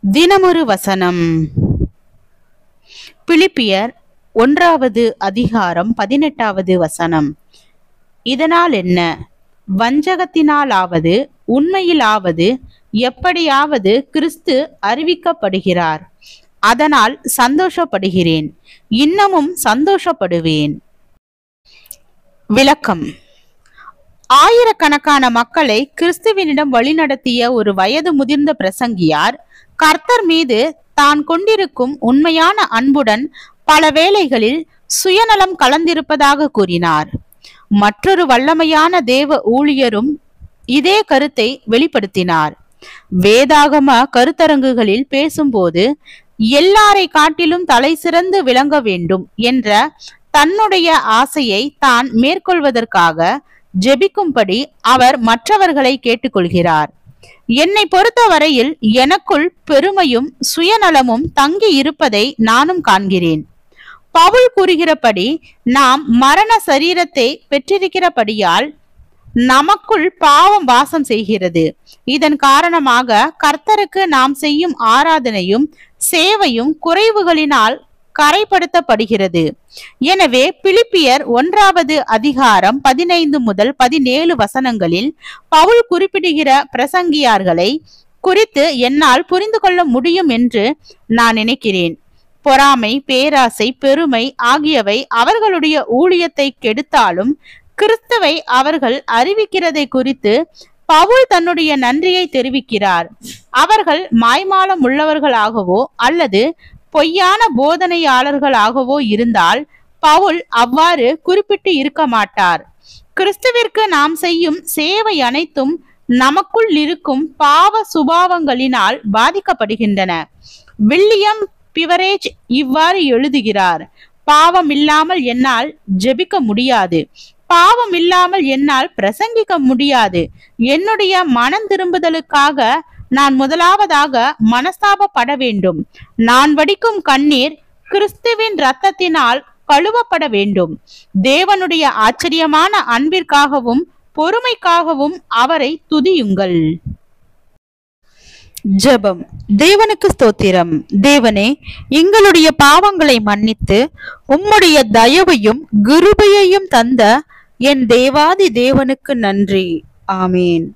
தினமொரு வசனம். பிலிப்பியர் 1வது அதிகாரம் 18வது வசனம். இதனால் என்ன? வஞ்சகத்தினாலாவது உண்மையிலாவது எப்படியாவது கிறிஸ்து அறிவிக்கப்படுகிறார். அதனால் சந்தோஷப்படுகிறேன், இன்னமும் சந்தோஷப்படுவேன். விளக்கம். ஆயிரக்கணக்கான மக்களை கிறிஸ்துவினிடம் வழிநடத்திய ஒரு வயது முதிர்ந்த பிரசங்கியார் கர்த்தர் மீது தான் கொண்டிருக்கும் உண்மையான அன்புடன் பல வேளைகளில் சுயநலம் கலந்திருப்பதாக கூறினார். மற்றொரு வல்லமையான தேவ ஊழியரும் இதே கருத்தை வெளிப்படுத்தினார். வேதாகம கருத்தரங்குகளில் பேசும்போது எல்லாரை காட்டிலும் தலை சிறந்து விளங்க வேண்டும் என்ற தன்னுடைய ஆசையை தான் மேற்கொள்வதற்காக ஜெபிக்கும்படி அவர் மற்றவர்களை கேட்டுக்கொள்கிறார். என்னை பொறுத்த வரையில் எனக்குள் பெருமையும் சுயநலமும் தங்கி இருப்பதை நானும் காண்கிறேன். பவுல் கூறுகிறபடி நாம் மரண சரீரத்தை பெற்றிருக்கிறபடியால் நமக்குள் பாவம் வாசம் செய்கிறது. இதன் காரணமாக கர்த்தருக்கு நாம் செய்யும் ஆராதனையும் சேவையும் குறைவுகளினால் கரைப்படுத்தப்படுகிறது. எனவே பிலிப்பியர் 1வது அதிகாரம் 15 முதல் 17 வசனங்களில் பவுல் குறிப்பிடுகிற பிரசங்கியார்களை குறித்து என்னால் புரிந்து கொள்ள முடியும் என்று நான் நினைக்கிறேன். பொறாமை, பேராசை, பெருமை ஆகியவை அவர்களுடைய ஊழியத்தை கெடுத்தாலும் கிறிஸ்துவை அவர்கள் அறிவிக்கிறதை குறித்து பவுல் தன்னுடைய நன்றியை தெரிவிக்கிறார். அவர்கள் மாய்மாலம் உள்ளவர்களாகவோ அல்லது பொய்யான போதனையாளர்களாகவோ இருந்தால் பவுல் அவ்வாறு குறிப்பிட்டு இருக்க மாட்டார். கிறிஸ்துவிற்கு நாம் செய்யும் சேவை அனைத்தும் நமக்குள் இருக்கும் பாவ சுபாவங்களினால் பாதிக்கப்படுகின்றன. வில்லியம் பிவரேஜ் இவ்வாறு எழுதுகிறார்: பாவம் இல்லாமல் என்னால் ஜெபிக்க முடியாது, பாவம் இல்லாமல் என்னால் பிரசங்கிக்க முடியாது. என்னுடைய மனம் திரும்புதலுக்காக நான் முதலாவதாக மனஸ்தாபப்பட வேண்டும். நான் வடிக்கும் கண்ணீர் கிறிஸ்துவின் இரத்தத்தினால் கழுவப்பட வேண்டும். தேவனுடைய ஆச்சரியமான அன்பிற்காகவும் பொறுமைக்காகவும் அவரை துதியுங்கள். ஜெபம். தேவனுக்கு ஸ்தோத்திரம். தேவனே, எங்களுடைய பாவங்களை மன்னித்து உம்முடைய தயவையும் கிருபையையும் தந்த என் தேவாதி தேவனுக்கு நன்றி. ஆமேன்.